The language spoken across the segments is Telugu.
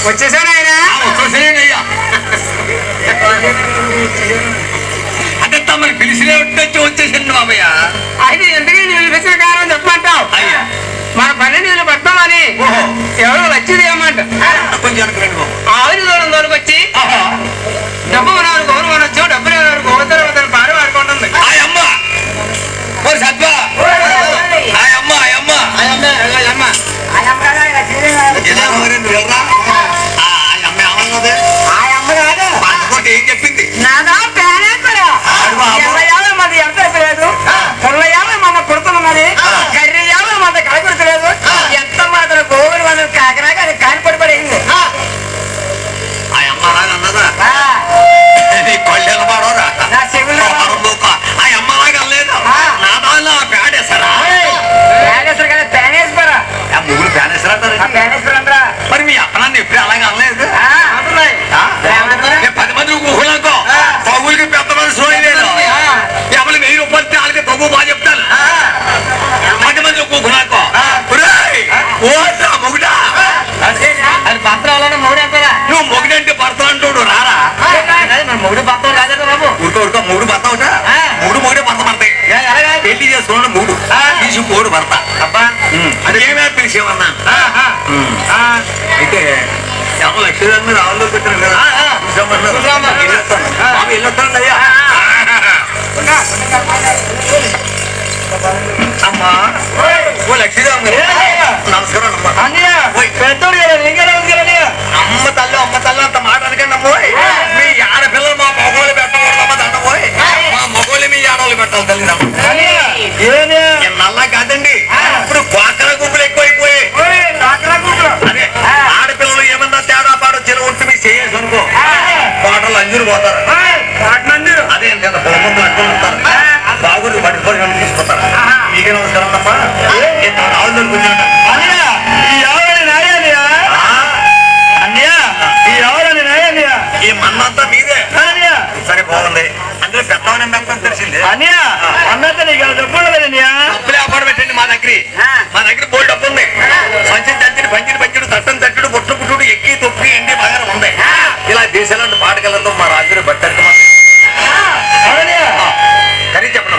వచ్చేసాడు ఆయన. వచ్చేసానయ్యా. అంటే తమని పిలిచినే వచ్చేసింది బాబయ్య. అయితే ఎందుకు నేను పిలిచిన కారణం చెప్పమంటావు? అయ్యా మన పని నీళ్ళు పడతామని ఎవరో వచ్చింది ఏమంట. కొంచెం ఆవిరి దూరం దొరికొచ్చి డబ్బు ఉన్నారు గౌరు కొనొచ్చు, డబ్బులు ఎవరు గోతలు అవుతారు పాడు వాడుకుంటుంది. అమ్మ సద్వా అమ్మ అమ్మ ఏం చెప్పింది? నాదా మంది ఎంత అయిపోలేదు, 90 మంది పుడుతున్నది, 50 మంది కలగొడతలేదు. ఎంత మాత్రం గోగులు మనం కాకరాక అది కాని పడిపడింది. ఆ అమ్మ అలాగన్నదా? కొల్లెలవాడోరా నా చెవులు ఆ అమ్మలాగా లేదు. నా దానిలో ప్యాడేస్తారా? ప్యానేశ్వర కదా, ప్యానేశ్వరా ముగ్గురు ప్యాడేస్తారా? ప్యానేశ్వరంద్రా. మరి మీ అప్పనాన్ని ఎప్పుడు అలాగే అనలేదు? 10 మంది ఊహులనుకో తగులకి పెద్ద మనసు లేదు. ఎవరు 1000 రూపాయలు వాళ్ళకి తగ్గు బాగా చెప్తాను. 10 మంది ఊహులనుకో మొగుడా అది పత్రాలను మూడు ఎంతరా? నువ్వు మొగుడంటే భర్త అంటుడు రారా? మూడు పత్రం రాజా బాబు. ఉడుకో మూడు భర్త అవుతా. మూడు మూడే భర్త పడతాయి. పెళ్లి చేసుకున్నాడు మూడు తీసి మూడు భర్త. అబ్బా అది ఏమే పిలిచేమన్నా. అయితే ఎవరు లక్ష్మీ మీద ఆవులో పెట్టారు కదా, వెళ్ళొస్తాను అయ్యా. అమ్మా ఓ లక్ష్మీరామ్ గారు నమస్కారం అమ్మా. పెద్దోడు కదా అమ్మ తల్లి అంత మాట అనకండి అమ్మోయ్. మీ ఆడపిల్లలు మా మగోళ్ళు పెట్టకూడదమ్మ దండమోయ్. మా మగోళ్ళు మీ ఆడవాళ్ళు పెట్టాలి తల్లి. నల్లా కాదండి, ఇప్పుడు డ్వాక్రా గుంపులు ఎక్కువైపోయాయి. అదే ఆడపిల్లలు ఏమన్నా తేడా పాడు చిన్న ఉంటే మీ చేయాల్సి అనుకో పాటలు అంజూరు పోతారు. అదే కదా పొలమందులు అట్టుకుని ఉంటారు. బాగుంది పట్టుకొని తీసుకుంటారు. మీకే నమస్కారం తప్ప ఆవులు కూర్చుంటారు. ఈ మన్నంతా మీదే సరే బాగుంది. అందులో పెద్దవని మెత్తం తెలిసిందే. డబ్బులు అప్పుడు పెట్టండి మా దగ్గర బోల్డ్ డబ్బు ఉంది. సంచిని తంచుడు పంచుడు తట్టం తట్టుడు బొట్టు పుట్టుడు ఎక్కి తొక్కి ఎండి బాగా ఉంది. ఇలా దేశాలంటే పాటకెళ్ళతో మా రాజుని బట్టారు. కరీ చెప్పండి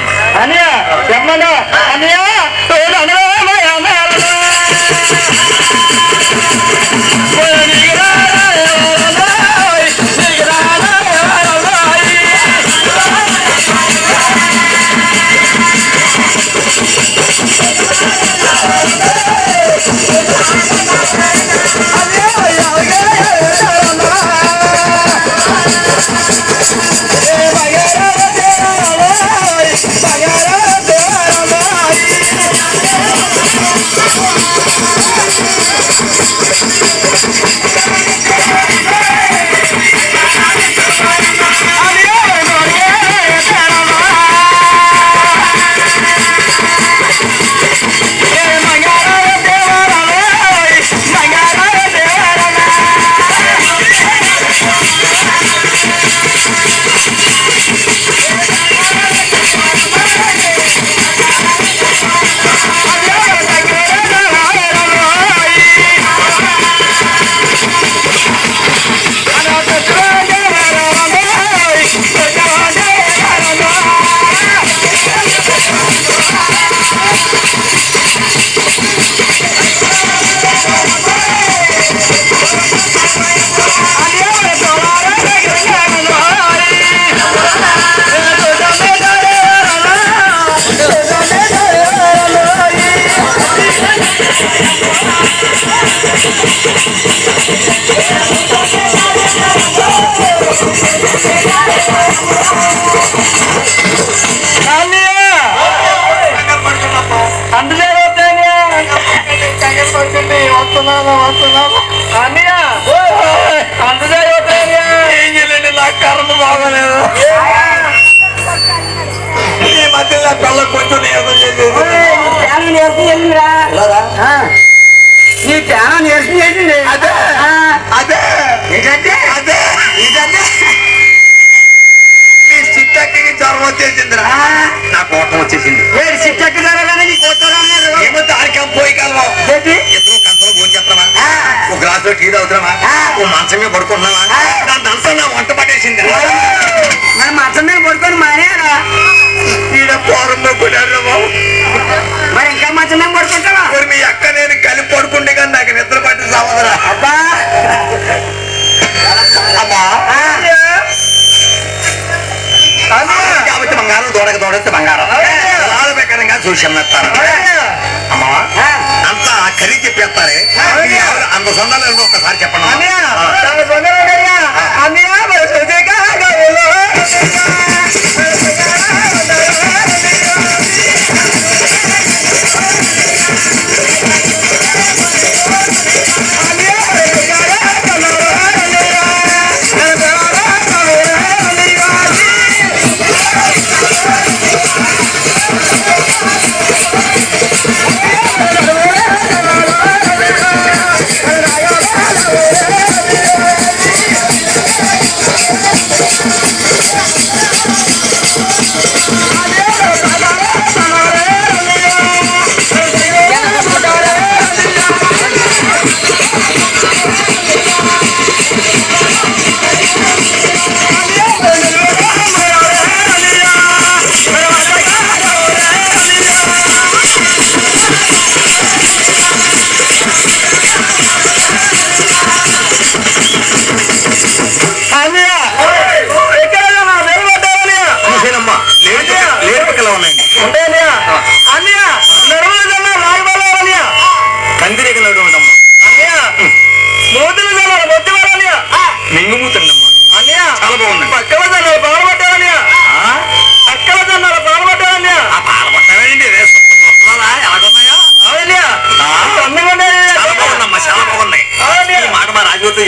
ఏం చేయలేండి, నా కర్మ బాగోలేదు. ఈ మధ్య పిల్ల కొంచెం నీరసం చేసేది. నీ ప్యాన నీరసం చేసింది. అదే అదే ఏంటంటే అదే మీ చిట్టకి జ్వరం వచ్చేసిందిరా. నా కోటం వచ్చేసింది. చిట్టకి ఏమో దానికి పోయి కలవా ఇద్దరు కంచలో భోజనం చేస్తామా? ఒక గ్లాసు టీ తాగుతున్నా ఓ మంచం మీద పడుకుంటున్నావా దాని దంతా నా వంట పట్టేసింది మరి మంచం మీద పడుకొని మానేరా ఈడ పోరంలో కొడారు బాబు మరి ఇంకా మంచం మీద పడుకుంటావా మరి మీ అక్క నేను కలిపి పడుకుంటే కానీ నాకు నిద్ర పట్టి సావదరా అబ్బా అమ్మా కాబట్టి బంగారం దొడక బంగారం ప్రకారంగా చూసి అమ్మేస్తారు అమ్మా అంతా ఖరీదు చెప్పేస్తారే అంత సొందాలు ఒక్కసారి చెప్పండి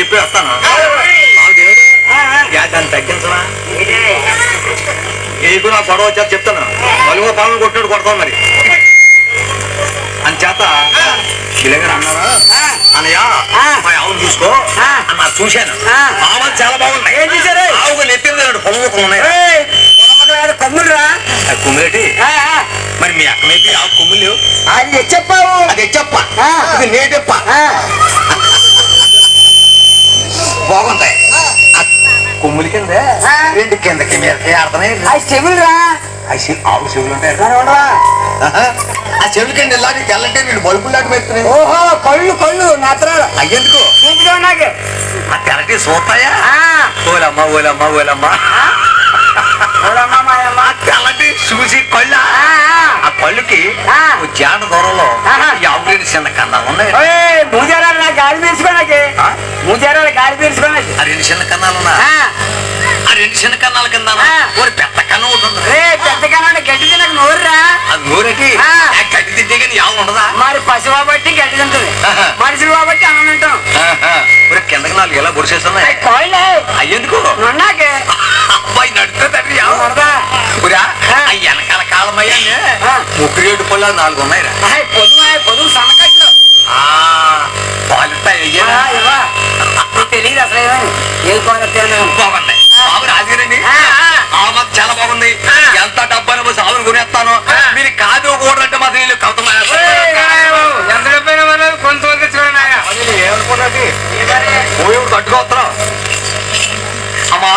చెప్పి వస్తాను దాన్ని తగ్గించరా నీకు నా గొడవ వచ్చారు చెప్తాను నలుగురు పాలన కొట్టాడు కొడతాం మరి అని చేత ఇలాగని అన్నారా అన్నయ్య మా ఆవును చూసుకో అన్న చూశాను ఆవులు చాలా బాగున్నాయి ఏం చేశారు ఆవుగా నెత్తింది పొమ్మకలు ఉన్నాయి కొమ్ములురా కొమ్ములేటి మరి మీ అక్క మీద ఆవు కొమ్ములు లేవు అది చెప్పావు అది చెప్ప ఇది నేటెప్ప బాగుంటాయి కొమ్ముల కింద రెండు కిందకి మీదకి అర్థమై చెవులురా ఆవు చెవులు ఉంటాయి ఆ చెవుల కింద ఇలాంటి తెల్లంటే నేను బల్బులు లాంటి పెడుతున్నాయి ఓహో కళ్ళు నత్రాలు అయ్యేందుకు నాకు ఆ తెల్లటి చూస్తాయా ఓలమ్మ ఓలమ్మ ఓలమ్మ తెల్లటి చూసి కళ్ళ ఆ కళ్ళుకి జాన దూరంలో ఆవులేని చిన్న కన్నాలు ఉన్నాయి మూజారాలు గాలి పీల్చుకోనాకి మూజారాలు గాలి పీల్చుకోనాకి ఆ రెండు చిన్న కన్నాలు ఉన్నా ఆ రెండు చిన్న కన్నాల కింద ఒక పెద్ద కన్నం ఉంటుంది పెద్ద కన్నా గడ్డి తినకు నోరురా అది నోరెకి గడ్డి తింటే కానీ ఆవు ఉండదా మరి పశువు కాబట్టి గడ్డి తింటుంది మనుషులు కాబట్టి అన్నం తింటాం కిందకి నాలుగు ఎలా బొడిసేస్తున్నాయి అయ్యేందుకు నాకే అబ్బాయి నడుస్తే తండ్రి వెనకాల కాలమయ్యా ముగ్గురేడు పళ్ళు 4 ఉన్నాయిరా పొదువు సన్నకట్లు పాలిస్తాయి తెలియదు అసలు ఏ బాగున్నాయి బాబు రాజుగారండి ఆవు మాకు చాలా బాగుంది ఎంత డబ్బు సాగులు కొనేస్తాను మీరు కాదు కూడా అంటే మాత్రం వీళ్ళు కవిత ఎంత డబ్బైనా కొంత ఏమనుకున్నది కట్టుకు వస్తున్నాం అమ్మా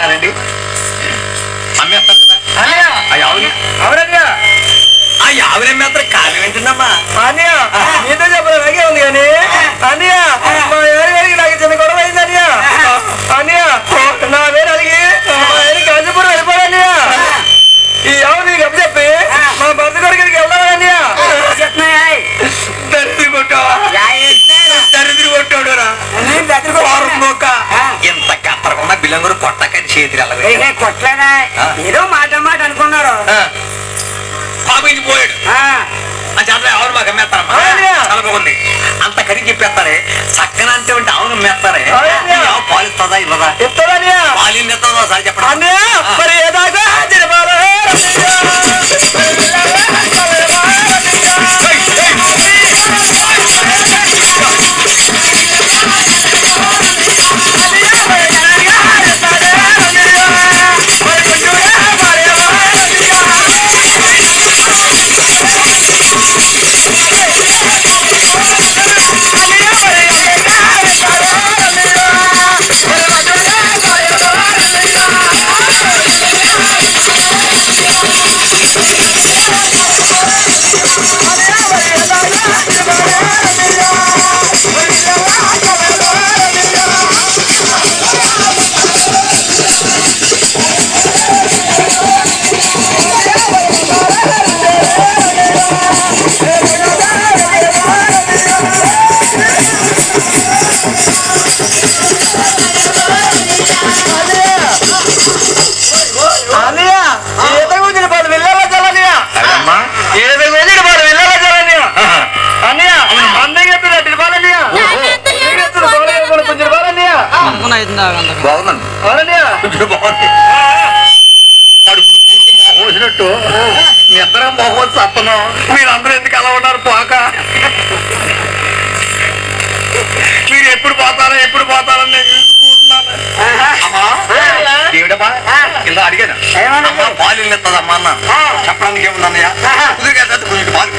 రండి అమ్మేస్తాను కదా అవునయ్యా ఆ యాభై అమ్మేస్తారు కాలం ఏంటమ్మా అన్నయ్య నీతో చెప్పడానికే ఉంది కానీ అన్నయ్య మా ఎవరికి నాకు చిన్న గొడవ అయింది అన్నయ్య అన్నయ్య నా పేరు అడిగి మా ఎవరికి కాంచీపురం వెళ్ళిపోయాడు అన్నయ్య ఈ ఆవు నీకు అప్పు చెప్పి మా భర్త కొడుకుకి వెళ్తాను అన్నయ్య దరిద్రి కొట్టావా దరిద్రి కొట్టాడు ఇంత కత్తరకుండా బిల్లంగురు కొట్టకని చేతి కొట్టలేదా ఏదో మాట అనుకున్నారు బాబు ఇది పోయాడు ఎవరు మాకు అమ్మేస్తారమ్మా చాలా బాగుంది అంత ఖరీదు చెప్పేస్తారే చక్కన అంటే ఆవును అమ్మేస్తారే పాలిస్తుందా ఇవ్వదా పాలింది ఎత్తుందా సార్ చెప్పండి మరి ఏదాకా బాగుందండి అవునన్నయ్య కొంచెం బాగుంది కడుపుడు కూడుకు మోసినట్టు మీ ఇద్దరం మొహమ్మద్ సత్తనం మీరందరూ ఎందుకు అలా ఉన్నారు పోక మీరు ఎప్పుడు పోతారని నేను చూసుకుంటున్నాను దేవుడమ్మా ఇలా అడిగాను అమ్మ పాలు ఇస్తుందమ్మా అన్న చెప్పడానికి ఏముందన్నయ్య కుదిరిగా పాలు